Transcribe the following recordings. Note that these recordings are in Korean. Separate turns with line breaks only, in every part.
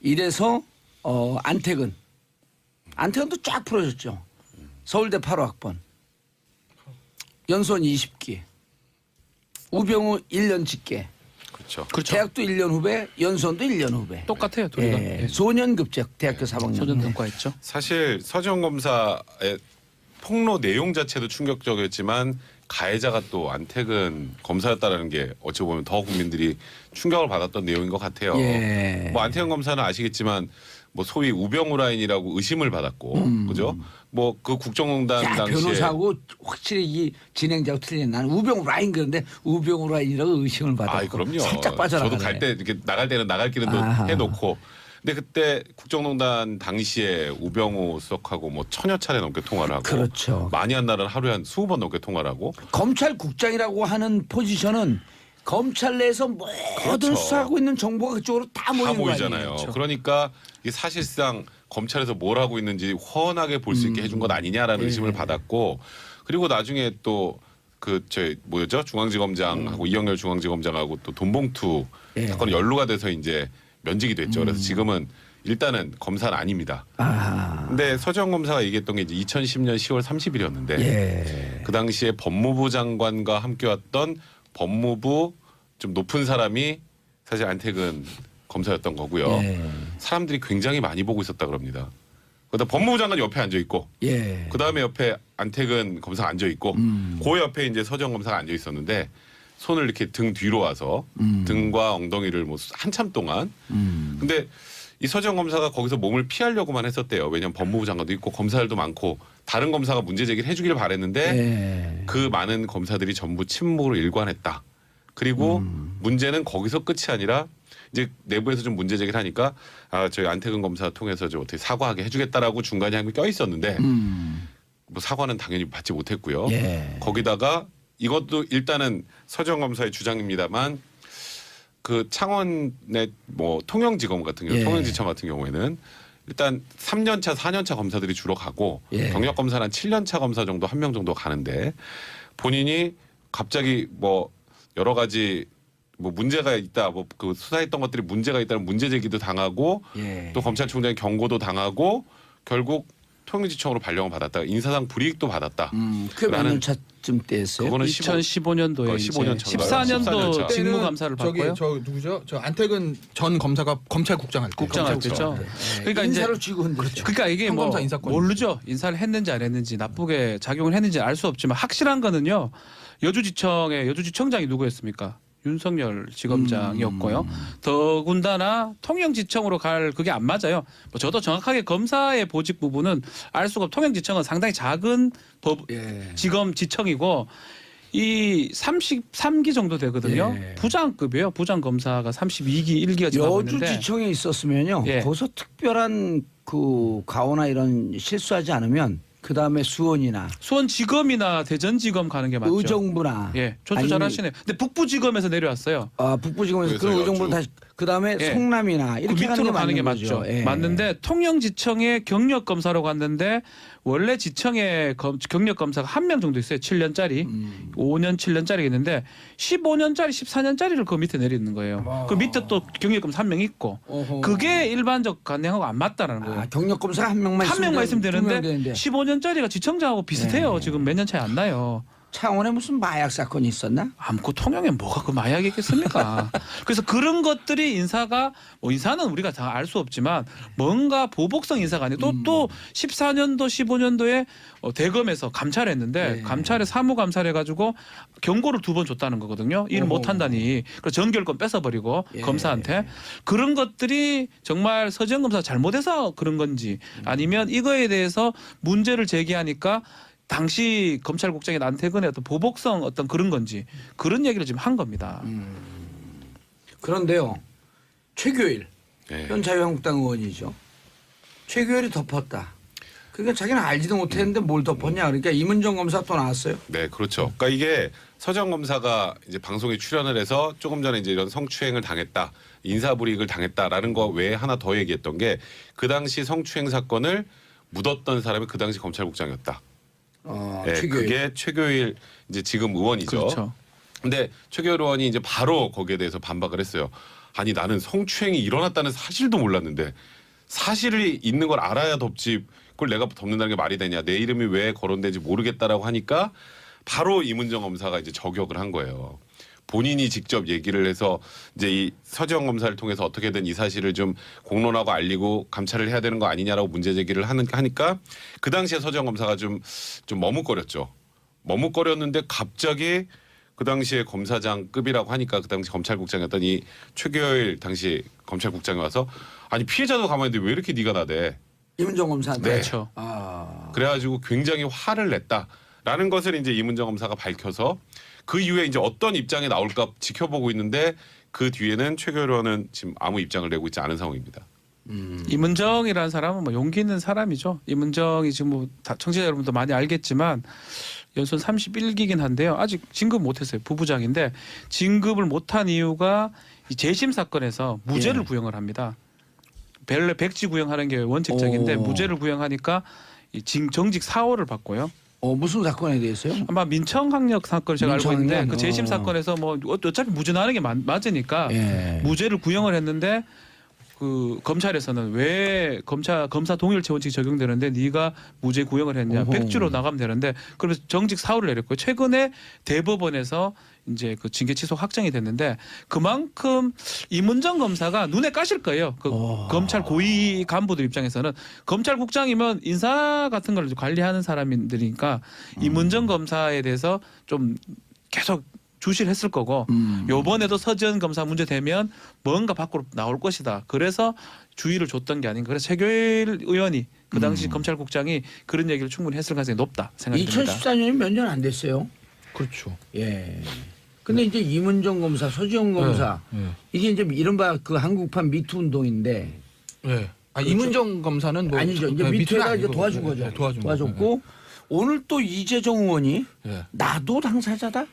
이래서 안태근도 쫙 풀어줬죠. 서울대 8호학번. 연수원 20기. 우병우 1년 직계.
그렇죠.
대학도 1년 후배, 연수원도 1년 후배.
똑같아요, 둘이가. 예.
소년급제 대학교 3학년.
소년등과했죠.
사실 서지원 검사의 폭로 내용 자체도 충격적이었지만 가해자가 또 안태근 검사였다라는 게 어찌 보면 더 국민들이 충격을 받았던 내용인 것 같아요.
예.
뭐 안태근 검사는 아시겠지만 뭐 소위 우병우 라인이라고 의심을 받았고, 그죠? 뭐 그 국정농단
야,
당시에
변호사하고 확실히 이 진행자하고 틀린. 나는 우병우 라인 그런데 우병우 라인이라고 의심을 받았고.
아, 그럼요.
살짝 빠져나가네.
저도 갈 때 이렇게 나갈 때는 나갈 길은 또
아하.
해놓고. 근데 그때 국정농단 당시에 우병우 수석하고 뭐 1000여 차례 넘게 통화를 하고,
그렇죠.
많이 한 날은 하루에 한 20번 넘게 통화를 하고.
검찰국장이라고 하는 포지션은 검찰 내에서 모든
그렇죠.
수사하고 있는 정보가 그쪽으로 다 모이는 거
모이잖아요.
아니에요.
그렇죠.
그러니까 이게 사실상 검찰에서 뭘 하고 있는지 훤하게 볼 수 있게 해준 것 아니냐라는 의심을 받았고, 그리고 나중에 또 그 뭐였죠? 중앙지검장하고 이영렬 중앙지검장하고 또 돈봉투 사건이 연루가 돼서 이제 면직이 됐죠. 그래서 지금은 일단은 검사는 아닙니다. 근데 서지원 검사가 얘기했던 게 이제 2010년 10월 30일이었는데 그 당시에 법무부 장관과 함께 왔던 법무부 좀 높은 사람이 사실 안태근 검사였던 거고요. 사람들이 굉장히 많이 보고 있었다 그럽니다. 그러다 법무부 장관 옆에 앉아 있고, 그 다음에 옆에 안태근 검사가 앉아 있고, 그 옆에 이제 서지원 검사가 앉아 있었는데 손을 이렇게 등 뒤로 와서 등과 엉덩이를 뭐 한참 동안. 근데 이 서지원 검사가 거기서 몸을 피하려고만 했었대요. 왜냐하면 법무부 장관도 있고 검사들도 많고 다른 검사가 문제 제기를 해주길 바랬는데 그 많은 검사들이 전부 침묵으로 일관했다. 그리고 문제는 거기서 끝이 아니라 이제 내부에서 좀 문제 제기를 하니까 저희 안태근 검사 통해서 좀 어떻게 사과하게 해주겠다라고 중간에 한번 껴 있었는데 뭐 사과는 당연히 받지 못했고요. 거기다가 이것도 일단은 서지원 검사의 주장입니다만 그 창원의 뭐 통영지검 같은 경우, 통영지청 같은 경우에는 일단 3년차, 4년차 검사들이 주로 가고 경력 검사는 한 7년차 검사 정도 1명 정도 가는데 본인이 갑자기 뭐 여러 가지 뭐 문제가 있다, 뭐 그 수사했던 것들이 문제가 있다는 문제 제기도 당하고 또 검찰총장의 경고도 당하고 결국 통영지청으로 발령을 받았다. 인사상 불이익도 받았다.
그게 몇 년 차쯤 때였어요?
그거는
2015년도에
15년
14년도 직무감사를 받고요.
저 누구죠? 저 안태근 전 검사가 검찰국장 할 때.
국장할 때죠. 그러니까 이제
인사로 쥐고 흔들죠.
그러니까 이게 뭐
평검사 인사권.
모르죠. 인사를 했는지 안 했는지 나쁘게 작용을 했는지 알 수 없지만 확실한 거는요. 여주지청의 여주지청장이 누구였습니까? 윤석열 지검장이었고요. 더군다나 통영지청으로 갈 그게 안 맞아요. 뭐 저도 정확하게 검사의 보직 부분은 알 수가 없고 통영지청은 상당히 작은 지검지청이고 이 33기 정도 되거든요. 부장급이에요. 부장검사가 32기 1기가 지나고 있는데
여주지청에 있었으면요. 거기서 특별한 그 가오나 이런 실수하지 않으면 그 다음에
수원지검이나 대전지검 가는 게 맞죠.
의정부나
조수 잘하시네요. 근데 북부지검에서 내려왔어요.
북부지검에서 그런 의정부로 다시 그 다음에 성남이나 이렇게
그 밑으로 가는 게
거죠.
맞죠. 맞는데 통영지청에 경력검사로 갔는데 원래 지청에 경력검사가 1명 정도 있어요. 7년짜리. 5년 7년짜리 있는데 15년짜리 14년짜리를 그 밑에 내리는 거예요. 그 밑에 또 경력검사 1명 있고 그게 일반적 관행하고 안 맞다라는 거예요.
경력검사가 한 명만
있으면 되는데 15년짜리가 지청장하고 비슷해요. 지금 몇 년 차이 안 나요.
창원에 무슨 마약 사건이 있었나?
그 통영에 뭐가 그 마약이 있겠습니까? 그래서 그런 것들이 인사가 뭐 인사는 우리가 다 알 수 없지만 뭔가 보복성 인사가 아니고 또 14년도 15년도에 대검에서 감찰했는데 감찰에 사무감찰 해가지고 경고를 2번 줬다는 거거든요. 일 못한다니. 그래서 전결권 뺏어버리고 검사한테. 그런 것들이 정말 서지원 검사가 잘못해서 그런 건지 아니면 이거에 대해서 문제를 제기하니까 당시 검찰국장인 안태근의 어떤 보복성 어떤 그런 건지 그런 얘기를 지금 한 겁니다.
그런데요. 최교일 현 자유한국당 의원이죠. 최교일이 덮었다. 그러니까 자기는 알지도 못했는데 뭘 덮었냐. 그러니까 이문정 검사 또 나왔어요.
네, 그렇죠. 그러니까 이게 서지원 검사가 이제 방송에 출연을 해서 조금 전에 이제 이런 성추행을 당했다, 인사불이익을 당했다라는 거 외에 하나 더 얘기했던 게 그 당시 성추행 사건을 묻었던 사람이 그 당시 검찰국장이었다.
최교일.
그게 최교일 이제 지금 의원이죠.
그렇죠.
근데 최교일 의원이 이제 바로 거기에 대해서 반박을 했어요. 아니 나는 성추행이 일어났다는 사실도 몰랐는데 사실이 있는 걸 알아야 덮지 그걸 내가 덮는다는 게 말이 되냐 내 이름이 왜 거론되지 모르겠다라고 하니까 바로 이문정 검사가 이제 저격을 한 거예요. 본인이 직접 얘기를 해서 이제 이 서지영 검사를 통해서 어떻게든 이 사실을 좀 공론하고 알리고 감찰을 해야 되는 거 아니냐라고 문제 제기를 하니까 그 당시에 서지영 검사가 좀 머뭇거렸죠. 머뭇거렸는데 갑자기 그 당시에 검사장급이라고 하니까 그 당시 검찰국장이었던 이 최규일 당시 검찰국장이 와서 아니 피해자도 가만히 있는데 왜 이렇게 네가 나대?
이문정 검사한테.
네.
그렇죠.
아.
그래가지고 굉장히 화를 냈다라는 것을 이제 이문정 검사가 밝혀서 그 이후에 이제 어떤 입장이 나올까 지켜보고 있는데 그 뒤에는 최규일 의원은 지금 아무 입장을 내고 있지 않은 상황입니다.
이문정이라는 사람은 뭐 용기 있는 사람이죠. 이문정이 지금 뭐 청취자 여러분도 많이 알겠지만 연순 31기긴 한데요. 아직 진급 못했어요. 부부장인데 진급을 못한 이유가 이 재심 사건에서 무죄를
예.
구형을 합니다. 원래 백지 구형하는 게 원칙적인데
오.
무죄를 구형하니까 이 정직 4호를 받고요.
무슨 사건에 대해서요?
아마 민청학력 사건을 제가 알고 있는데
민청학력?
그 재심 사건에서 뭐 어차피 무죄 나는 게 맞으니까
예.
무죄를 구형을 했는데 그 검찰에서는 왜 검사 동일체 원칙이 적용되는데 네가 무죄 구형을 했냐
어허.
백주로 나가면 되는데 그러면서 정직 사유를 내렸고요. 최근에 대법원에서 이제 그 징계 취소 확정이 됐는데 그만큼 이문정 검사가 눈에 까실 거예요. 그 검찰 고위 간부들 입장에서는 검찰국장이면 인사 같은 걸 관리하는 사람들이니까 이문정 검사에 대해서 좀 계속 주시를 했을 거고 요번에도 서지현 검사 문제 되면 뭔가 밖으로 나올 것이다. 그래서 주의를 줬던 게 아닌가. 그래서 최규일 의원이 그 당시 검찰국장이 그런 얘기를 충분히 했을 가능성이 높다 생각이 듭니다.
2014년이 몇 년 안 됐어요.
그렇죠.
예. 근데 이제 이문정 검사, 서지영 검사
네.
이게 이제 이른바 그 한국판 미투 운동인데
네. 아, 이문정 검사는 뭐
아니죠. 이제
네,
미투에다
아니고,
이제 도와준
네,
거죠.
네, 도와준
도와줬고 오늘 또 이재정 의원이
네.
나도 당사자다.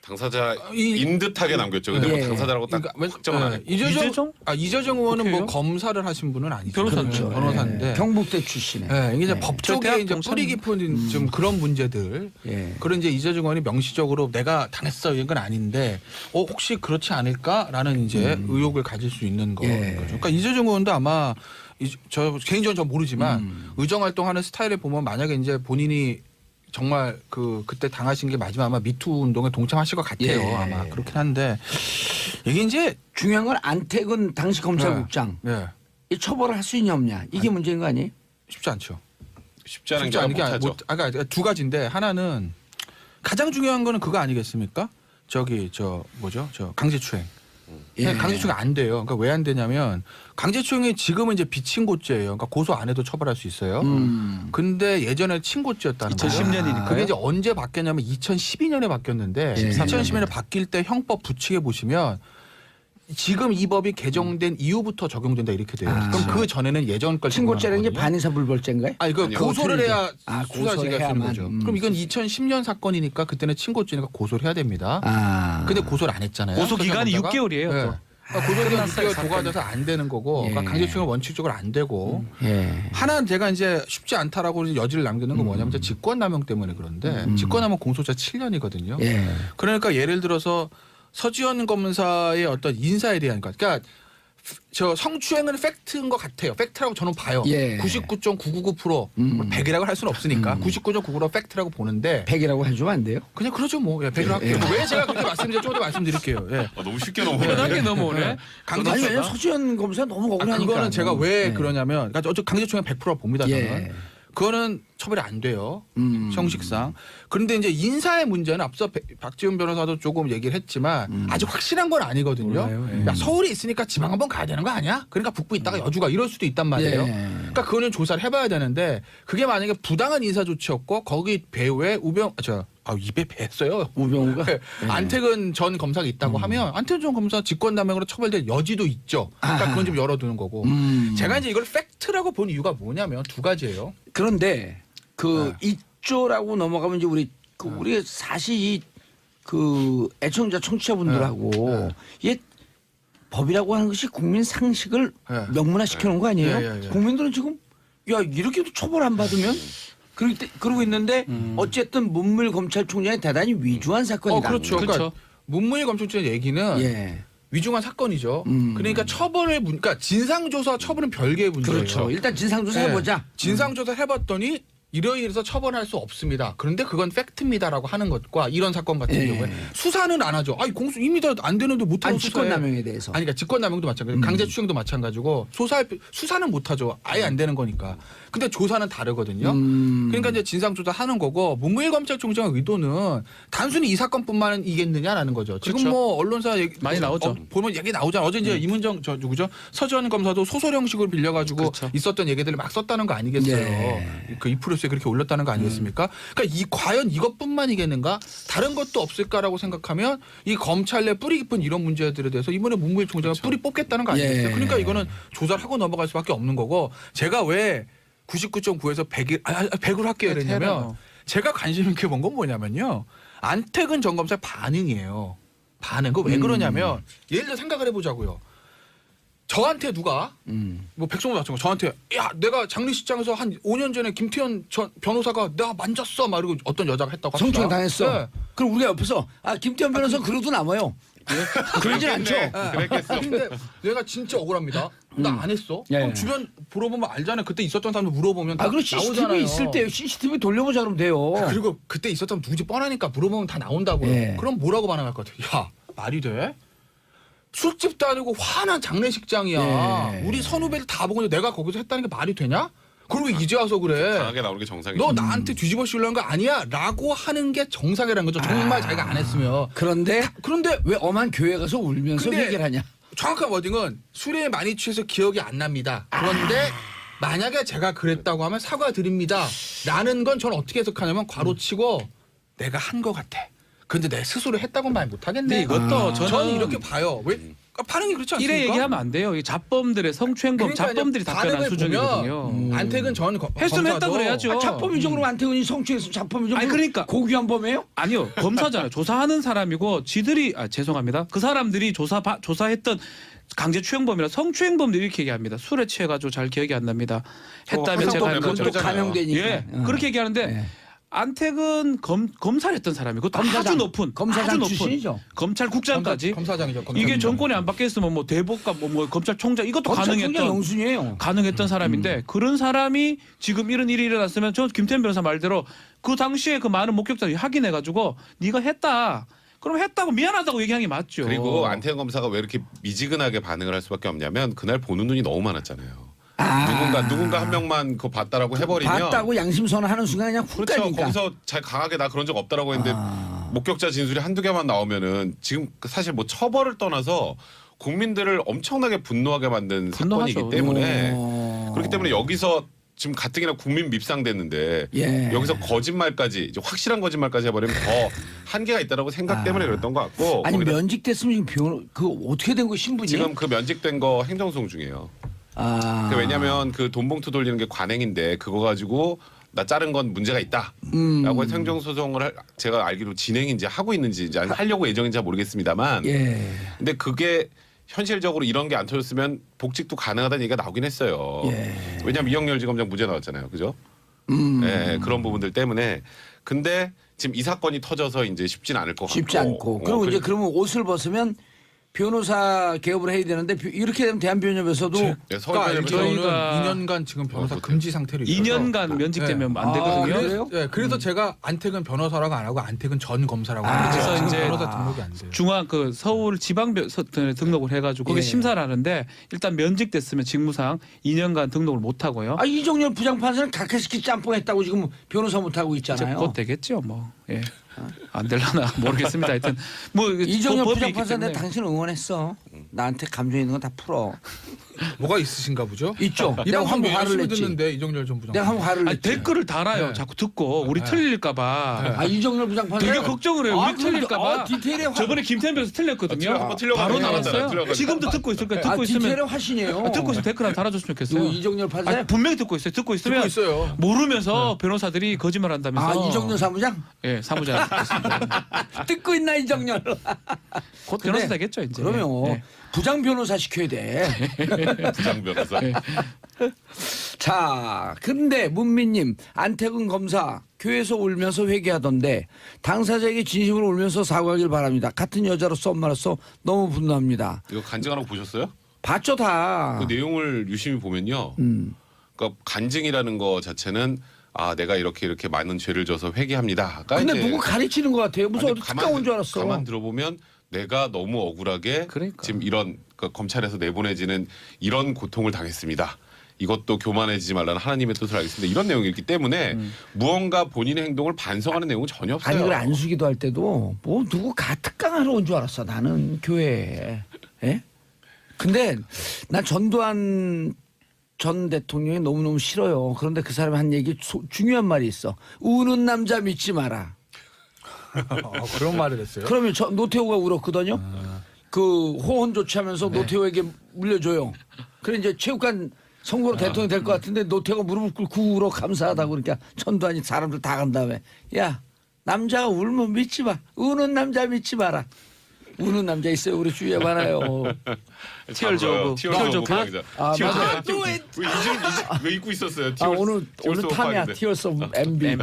당사자인 듯하게 남겼죠. 근데
예.
뭐 당사자라고 딱 확정은 안 했고.
이재정 의원은 뭐
국회의원?
검사를 하신 분은 아니죠.
변호사죠.
그렇죠. 변호사인데.
예. 경북대 출신에.
네, 이게 이제
네.
법
저
쪽에
대학
이제
동창-
뿌리 깊은 좀 그런 문제들.
예.
그런 이제 이재정 의원이 명시적으로 내가 당했어 이건 아닌데 혹시 그렇지 않을까라는 이제 의혹을 가질 수 있는 거죠.
예.
그러니까 이재정 의원도 아마 저 개인적으로 저 모르지만 의정 활동하는 스타일을 보면 만약에 이제 본인이 정말 그때 당하신 게 마지막 아마 미투 운동에 동참하실 것 같아요.
예.
아마 그렇긴 한데 이게 이제
중요한 건 안택은 당시 검찰국장
네.
이 처벌을 할 수 있냐 없냐 이게 문제인 거 아니에요?
쉽지 않죠.
쉽지 않은
쉽지
게
않은 게
못하죠.
그러니까 두 가지인데 하나는 가장 중요한 거는 그거 아니겠습니까? 저 강제추행.
예.
강제추행 안 돼요. 그러니까 왜 안 되냐면 강제추행이 지금은 이제 비친고죄예요. 그러니까 고소 안 해도 처벌할 수 있어요. 근데 예전에 친고죄였다는 거예요.
2010년이니까요.
그게 이제 언제 바뀌었냐면 2012년에 바뀌었는데
예.
2012년에 바뀔 때 형법 부칙에 보시면 지금 이 법이 개정된 이후부터 적용된다 이렇게 돼요.
아.
그럼 그 전에는 예전 걸
친고죄는 이제
적용하는 거거든요.
반의사불벌죄인가요?
아니 그
아니요.
고소를 해야
고소를
수사지가 쓰는
해야만.
거죠. 그럼 이건 2010년 사건이니까 그때는 친고죄니까 고소를 해야 됩니다.
아.
근데 고소를 안 했잖아요.
고소 기간이
그러다 보다가
6개월이에요.
네.
또.
그러니까 고소기간
끝났어요,
6개월
사건이.
도과돼서 안 되는 거고
예.
그러니까 강제추행은 원칙적으로 안 되고
예.
하나는 제가 이제 쉽지 않다라고 여지를 남기는 건 뭐냐면 이제 직권남용 때문에 그런데 직권남용 공소자 7년이거든요.
예.
그러니까 예를 들어서 서지현 검사의 어떤 인사에 대한 것, 그러니까 저 성추행은 팩트인 것 같아요. 팩트라고 저는 봐요.
예.
99.999% 100이라고 할 수는 없으니까 99.9% 팩트라고 보는데
100이라고 해주면 안 돼요?
그냥 그러죠 뭐. 100으로 할게요. 왜 제가 그렇게 말씀드려 좀 더 말씀드릴게요. 예.
너무 쉽게 넘어가네.
편하게 넘어오네.
아니
강제추행
왜냐면 서지현 검사 너무 억울하니까.
그거는 제가 왜
예.
그러냐면 그러니까 어차피 강제추행 100% 봅니다 저는.
예.
그거는 처벌이 안 돼요. 형식상. 그런데 이제 인사의 문제는 앞서 박지훈 변호사도 조금 얘기를 했지만 아직 확실한 건 아니거든요.
몰라요. 예.
야, 서울에 있으니까 지방 한번 가야 되는 거 아니야? 그러니까 북부 있다가 여주가 이럴 수도 있단 말이에요.
예.
그러니까 그거는 조사를 해봐야 되는데 그게 만약에 부당한 인사 조치였고 거기 배후에 입에 뱄어요.
우병우가
안태근 전 검사가 있다고 하면 안태근 전 검사 직권남용으로 처벌될 여지도 있죠. 그러니까 그건 좀 열어두는 거고. 제가 이제 이걸 팩트라고 본 이유가 뭐냐면 두 가지예요.
그런데 그 이조라고 넘어가면 이제 우리 사실 그 애청자 청취자분들하고 이게 법이라고 하는 것이 국민 상식을
네.
명문화시켜 놓은 거 아니에요?
예.
국민들은 지금 야 이렇게도 처벌 안 받으면 그러고 있는데 어쨌든 문무일 검찰총장이 대단히 위주한 사건이다.
그렇죠.
그렇죠.
그러니까 문무일 검찰총장 얘기는
예.
위중한 사건이죠. 그러니까 그러니까 진상조사 처벌은 별개의 문제예요.
그렇죠. 일단 진상조사
네.
해보자.
진상조사 해봤더니 이러이러해서 처벌할 수 없습니다. 그런데 그건 팩트입니다라고 하는 것과 이런 사건 같은
예.
경우에 수사는 안 하죠. 아니 공수 이미 다 안 되는데 못하고
아니 직권남용에 대해서.
아니 그러니까 직권남용도 마찬가지고 강제추행도 마찬가지고 수사는 못하죠. 아예 안 되는 거니까. 근데 조사는 다르거든요. 그러니까 이제 진상조사 하는 거고 문무일검찰총장의 의도는 단순히 이 사건뿐만이겠느냐라는 거죠. 지금
그렇죠.
뭐 언론사 얘기
많이 나오죠.
보면 얘기 나오잖아. 어제 이제 이문정 저 누구죠? 서지원 검사도 소설 형식으로 빌려가지고
그렇죠.
있었던 얘기들을 막 썼다는 거 아니겠어요?
네.
그 이프로스에 그렇게 올렸다는 거 아니겠습니까? 그러니까 과연 이것뿐만이겠는가? 다른 것도 없을까라고 생각하면 이 검찰 내 뿌리 깊은 이런 문제들에 대해서 이번에 문무일 총장은 뿌리 뽑겠다는 거 아니겠어요?
예.
그러니까 이거는 조사를 하고 넘어갈 수밖에 없는 거고 제가 왜 99.9에서 100으로 할게요 이랬냐면 제가 관심 있게 본 건 뭐냐면요. 안태근 전 검사의 반응이에요. 반응. 그거 왜 그러냐면 예를 들어 생각을 해보자고요. 저한테 누가 뭐 백성도 마찬가지 저한테 야 내가 장례식장에서 한 5년 전에 김태현 전 변호사가 내가 만졌어 막 이러고 어떤 여자가 했다고 합시다.
성추행 당했어.
네.
그럼 우리가 옆에서 김태현 변호사 그러도 남아요. 그러진 않죠.
그랬겠어.
근데 내가 진짜 억울합니다. 나 안 했어.
예.
그럼 주변 물어보면 알잖아요. 그때 있었던 사람들 물어보면 다
그리고 CCTV
나오잖아요.
있을 때 CCTV 돌려보자 그러면 돼요.
그리고 그때 있었던 누군지 뻔하니까 물어보면 다 나온다고요.
예.
그럼 뭐라고 반응할 것 같아요? 야 말이 돼? 술집도 아니고 화난 장례식장이야.
예.
우리 선후배들 다 보고 내가 거기서 했다는 게 말이 되냐? 그리고 이제 와서 그래.
강하게 나오는 게 정상이죠.
너 나한테 뒤집어 씌우려는 거 아니야? 라고 하는 게 정상이라는 거죠. 정말 자기가 안 했으면.
그런데
그런데
왜 엄한 교회 가서 울면서
근데
얘기를 하냐?
정확한 워딩은 술에 많이 취해서 기억이 안 납니다. 그런데 만약에 제가 그랬다고 하면 사과드립니다. 라는 건 저는 어떻게 해석하냐면 괄호치고 내가 한 거 같아. 근데 내 스스로 했다고는 말 못하겠네.
근데 이것도
저는 이렇게 봐요. 왜? 반응이 그렇지 않습니까?
이래 얘기하면 안 돼요. 이 자범들의 성추행범
그러니까 이제
자범들이 답변한
반응을
수준이거든요.
보면 안태근 전
했으면 했다
검사도
그래야죠.
자범이죠. 그럼 안태근이 성추행했으면 자범이죠.
아니, 그러니까.
고귀한 범이에요?
아니요 검사잖아요. 조사하는 사람이고 지들이 죄송합니다. 그 사람들이 조사했던 강제추행범이나 성추행범들이 이렇게 얘기합니다. 술에 취해가지고 잘 기억이 안 납니다. 했다면 제가
화상범
그건 또
그렇잖아요.
감형되니까.
예 그렇게 얘기하는데
예.
안태근 검사를 했던 사람이 그것도 아주
검사장.
높은
검사장
아주 높은
출신이죠.
검찰국장까지
검사장이죠.
이게
검사장.
정권이 안 바뀌었으면 뭐 대법관 뭐 검찰총장 이것도
검찰총장
가능했던
영순이에요.
가능했던 사람인데 그런 사람이 지금 이런 일이 일어났으면 저 김태현 변호사 말대로 그 당시에 그 많은 목격자들이 확인해가지고 네가 했다. 그럼 했다고 미안하다고 얘기하는 게 맞죠.
그리고 안태근 검사가 왜 이렇게 미지근하게 반응을 할 수밖에 없냐면 그날 보는 눈이 너무 많았잖아요. 누군가 한 명만 그거 봤다라고 해버리면
봤다고 양심선언하는 순간 그냥 훅
그렇죠.
가니까.
거기서 잘 강하게 나 그런 적 없다라고 했는데 목격자 진술이 한두 개만 나오면은 지금 사실 뭐 처벌을 떠나서 국민들을 엄청나게 분노하게 만든
분노하죠.
사건이기 때문에
오.
그렇기 때문에 여기서 지금 가뜩이나 국민 મી상됐는데
예.
여기서 거짓말까지 이제 확실한 거짓말까지 해버리면 더 한계가 있다라고 생각 때문에 그랬던 것 같고
아니
거기다
면직됐으면 지금 그 어떻게 된 거 신분이?
지금 그 면직된 거 행정소송 중이에요. 그 왜냐하면 그 돈 봉투 돌리는 게 관행인데 그거 가지고 나 자른 건 문제가 있다라고 해서 행정소송을 제가 알기로 진행인지 하고 있는지 이제 하려고 예정인지 잘 모르겠습니다만
예.
근데 그게 현실적으로 이런 게 안 터졌으면 복직도 가능하다는 얘기가 나오긴 했어요.
예.
왜냐하면 이영렬 지검장 무죄 나왔잖아요. 그죠? 예, 그런 부분들 때문에 근데 지금 이 사건이 터져서 이제 쉽진 않을 것 같고
쉽지 않고. 그리고 이제 그러면 옷을 벗으면 변호사 개업을 해야 되는데 이렇게 되면 대한변협에서도
네,
그러니까
서울변협에서
저희는
저희가
2년간 지금 변호사
못해요.
금지 상태로 있어서
2년간 면직되면 안
아,
되거든요.
그래요?
그래서 제가 안태근 변호사라고 안 하고 안태근 전 검사라고 하는데
그래서
지금
이제
변호사 등록이 안 돼요.
중앙 그 서울 지방변 등록을 해가지고 거기
예.
심사를 하는데 일단 면직됐으면 직무상 2년간 등록을 못 하고요.
아 이정렬 부장판사는 각하시키 짬뽕했다고 지금 변호사 못 하고
이제
있잖아요.
곧 되겠죠, 뭐. 예. 안 될라나 모르겠습니다. 하여튼 뭐
이정렬
법이 있기
부장판사 내가
때문에.
당신 응원했어. 나한테 감정 있는 건 다 풀어.
뭐가 있으신가 보죠?
있죠.
이
내가
방송
한번 화를
열심히
냈지.
듣는데 이정렬 전 부장.
내가 한번 화를
아니,
냈지.
댓글을 달아요.
네.
자꾸 듣고 우리 틀릴까봐.
아 이정렬 부장판사
되게 걱정을 해요. 우리 틀릴까봐.
디테일에 화.
저번에 김태현 변호사 틀렸거든요.
한번 틀려가지고
바로
나왔잖아요.
나왔어요.
틀려가지고.
지금도 듣고 있을 거예요. 듣고
디테일에
있으면
화신이에요.
듣고 있으면 댓글 하나 달아줬으면 좋겠어요.
누구 이정렬 판사?
아니, 분명히 듣고 있어요. 듣고 있으면
듣고 있어요.
모르면서 변호사들이 거짓말한다면서.
아 이정렬 사무장?
예, 사무장 듣고 있습니다.
듣고 있나 이정렬?
곧
그래.
변호사 되겠죠 이제.
그러면
예.
부장 변호사 시켜야 돼.
부장 변호사.
예.
자, 근데 문민님 안태근 검사 교회에서 울면서 회개하던데 당사자에게 진심으로 울면서 사과하길 바랍니다. 같은 여자로서 엄마로서 너무 분노합니다.
이거 간증하는 거 보셨어요?
봤죠 다.
그 내용을 유심히 보면요. 그러니까 간증이라는 거 자체는 아 내가 이렇게 많은 죄를 져서 회개합니다.
근데 누구 가르치는 것 같아요. 무슨 어디 특강 온 줄 알았어.
가만 들어보면 내가 너무 억울하게
그러니까.
지금 이런 검찰에서 내보내지는 이런 고통을 당했습니다. 이것도 교만해지지 말라는 하나님의 뜻을 알겠습니다. 이런 내용이기 때문에 무언가 본인의 행동을 반성하는 내용은 전혀 없어요.
아니 그걸 안수기도 할 때도 뭐 누구 특강하러 온 줄 알았어. 나는 교회에. 예? 근데 난 전두환 전 대통령이 너무너무 싫어요. 그런데 그 사람이 한 얘기 중요한 말이 있어. 우는 남자 믿지 마라.
그런 말을 했어요.
그러면 노태우가 울었거든요. 그 호언 조치하면서 노태우에게 물려줘요. 그래 이제 체육관 선거로 대통령 될 것 같은데 노태우가 무릎을 꿇고 울어 감사하다고 그러니까 전두환이 사람들 다 간 다음에 야 남자가 울면 믿지 마. 우는 남자 믿지 마라. 우는 남자 있어요. 우리 주위에 많아요.
티얼즈 오브
티얼즈 오브
아, 맞아.
왜 입고 있었어요?
오늘 탐이야. 티어스 오브 MB.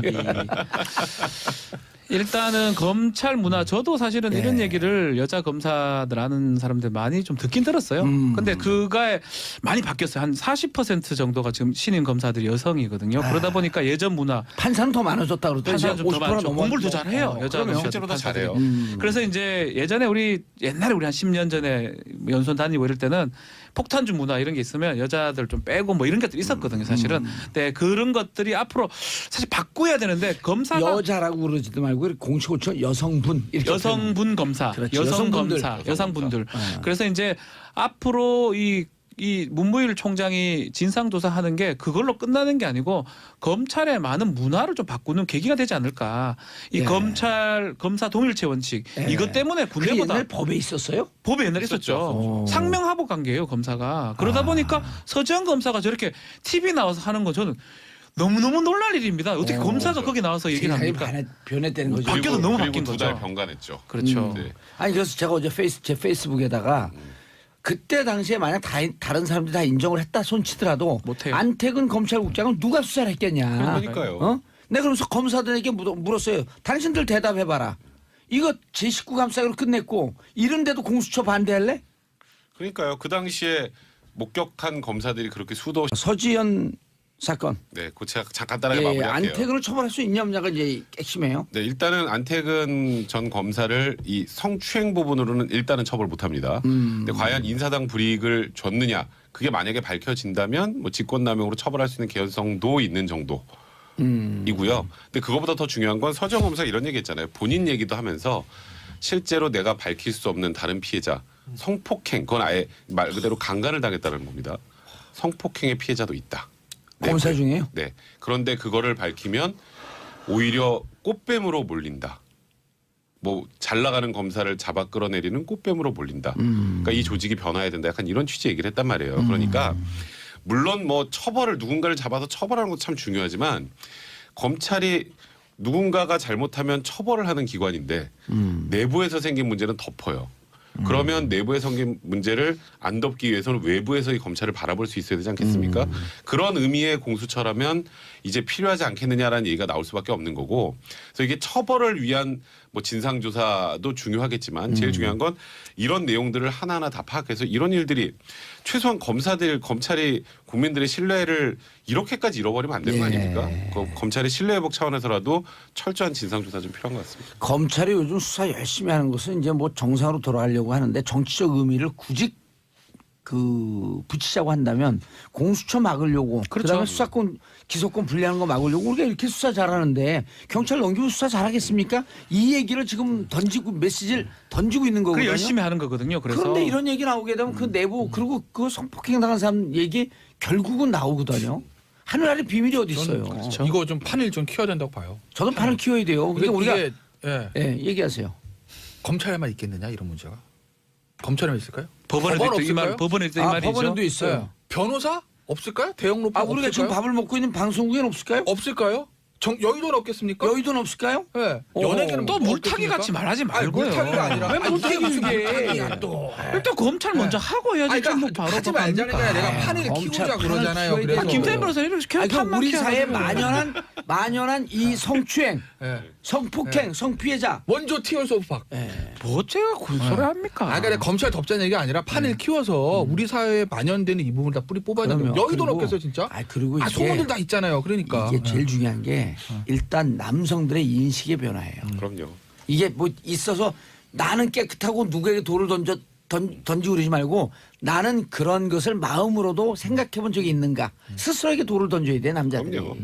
일단은 검찰 문화 저도 사실은 이런 얘기를 여자 검사들 아는 사람들 많이 좀 듣긴 들었어요. 근데 그가 많이 바뀌었어요. 한 40% 정도가 지금 신임 검사들이 여성이거든요. 그러다 보니까 예전 문화
판사는 더 많아졌다 그러더니
판사는 좀 더 많죠. 공부를 더 잘해요. 여자는
실제로 더 잘해요.
그래서 이제 예전에 옛날에 우리 한 10년 전에 연수원 다니고 이럴 때는 폭탄주 문화 이런 게 있으면 여자들 좀 빼고 뭐 이런 것들이 있었거든요. 사실은. 근데 그런 것들이 앞으로 사실 바꿔야 되는데 검사가
여자라고 그러지도 말고 공식호칭 여성분 이렇게
여성분 검사,
그렇죠.
여성
여성분들.
검사, 여성분들. 그래서 이제 앞으로 이 문무일 총장이 진상조사하는 게 그걸로 끝나는 게 아니고 검찰의 많은 문화를 좀 바꾸는 계기가 되지 않을까. 이 검사 동일체 원칙 이것 때문에
그게
군대보다
옛날 법에 있었어요?
법에 옛날에 있었죠. 상명하복 관계예요 검사가. 그러다 보니까 서지현 검사가 저렇게 TV 나와서 하는 거 저는 너무너무 놀랄 일입니다. 어떻게 검사가 거기 나와서 얘기를 합니까?
변했다는 거죠.
바뀌어도 너무 바뀐
그리고 2달
거죠.
병간했죠.
그렇죠.
네.
아니 그래서 제가 어제 제 페이스북에다가 그때 당시에 만약 다른 사람들이 다 인정을 했다 손치더라도
못해요.
안태근 검찰국장은 누가 수사를 했겠냐.
그러니까요.
어? 내가 그러면서 검사들에게 물었어요. 당신들 대답해봐라. 이거 제19 감사기로 끝냈고 이런데도 공수처 반대할래?
그러니까요. 그 당시에 목격한 검사들이 그렇게 수도
서지현 사건.
네, 그 제가 간단하게 마무리할게요.
안태근을 처벌할 수 있냐 없냐가 이제 핵심이에요.
네, 일단은 안태근 전 검사를 이 성추행 부분으로는 일단은 처벌 못합니다. 근데 과연 인사당 불이익을 줬느냐 그게 만약에 밝혀진다면 뭐 직권남용으로 처벌할 수 있는 개연성도 있는 정도. 이고요. 근데 그거보다 더 중요한 건 서지현 검사가 이런 얘기했잖아요. 본인 얘기도 하면서 실제로 내가 밝힐 수 없는 다른 피해자 성폭행 그건 아예 말 그대로 강간을 당했다는 겁니다. 성폭행의 피해자도 있다.
검사 중에요?
네. 그런데 그거를 밝히면 오히려 꽃뱀으로 몰린다. 뭐 잘 나가는 검사를 잡아 끌어내리는 꽃뱀으로 몰린다. 그러니까 이 조직이 변화해야 된다. 약간 이런 취지 얘기를 했단 말이에요. 그러니까 물론 뭐 처벌을 누군가를 잡아서 처벌하는 것도 참 중요하지만 검찰이 누군가가 잘못하면 처벌을 하는 기관인데 내부에서 생긴 문제는 덮어요. 그러면 내부에 생긴 문제를 안 덮기 위해서는 외부에서 이 검찰을 바라볼 수 있어야 되지 않겠습니까? 그런 의미의 공수처라면 이제 필요하지 않겠느냐라는 얘기가 나올 수밖에 없는 거고 그래서 이게 처벌을 위한 뭐 진상조사도 중요하겠지만 제일 중요한 건 이런 내용들을 하나하나 다 파악해서 이런 일들이 최소한 검찰이 국민들의 신뢰를 이렇게까지 잃어버리면 안 되는 거 아닙니까? 검찰의 신뢰 회복 차원에서라도 철저한 진상조사 좀 필요한 것 같습니다.
검찰이 요즘 수사 열심히 하는 것은 이제 뭐 정상으로 돌아가려고 하는데 정치적 의미를 굳이 붙이자고 한다면 공수처 막으려고 그다음에 수사권 기소권 분리하는 거 막으려고 우리가 이렇게 수사 잘하는데 경찰 넘기면 수사 잘하겠습니까? 이 얘기를 지금 메시지를 던지고 있는 거거든요.
그래 열심히 하는 거거든요. 그래서
그런데 이런 얘기 나오게 되면 그 내부 그리고 그 성폭행 당한 사람 얘기 결국은 나오거든요. 하늘 아래 비밀이 어디 있어요?
그렇죠.
이거 좀 판을 좀 키워야 된다고 봐요.
저는 판을 키워야 돼요. 그러니까 우리가
이게,
얘기하세요.
검찰에만 있겠느냐 이런 문제가. 검찰에만 있을까요?
법원에도 이 말이죠.
법원에도 있어요.
변호사 없을까요? 대형 로펌
우리가 지금
없을까요?
밥을 먹고 있는 방송국에는 없을까요?
없을까요? 여의도는 없겠습니까?
여의도는 없을까요?
네. 연예계는
또
뭐
물타기
없겠습니까?
같이 말하지
아니,
말고요.
물타기가 아니라
왜 물타기
이게 무슨
이게.
물타기야 또.
일단 검찰 먼저 하고 해야지.
아니,
좀
그러니까
바로
하지 말자는 게 아니라 내가 판을
검찰
키우자
판을
그러잖아요.
키워야
그래서
돼요.
김태현 변호사 이렇게 계속
아니, 그
판만
우리 사회에
키워가지고.
만연한 이 성추행,
네.
성폭행, 성피해자.
원조 티얼스 오브 박.
뭐 제가 그 소리 합니까?
아, 그러니까 검찰 덮자는 얘기가 아니라 판을 키워서 우리 사회에 만연되는 이 부분을 다 뿌리 뽑아내는
그럼요.
거예요. 여의도는
그리고-
없겠어요, 진짜?
아 그리고
아,
이게
소문들 다 있잖아요. 그러니까.
이게 제일 중요한 게 일단 남성들의 인식의 변화예요.
그럼요.
이게 뭐 있어서 나는 깨끗하고 누구에게 돌을 던지고 그러지 말고 나는 그런 것을 마음으로도 생각해 본 적이 있는가. 스스로에게 돌을 던져야 돼 남자들이.
그럼요.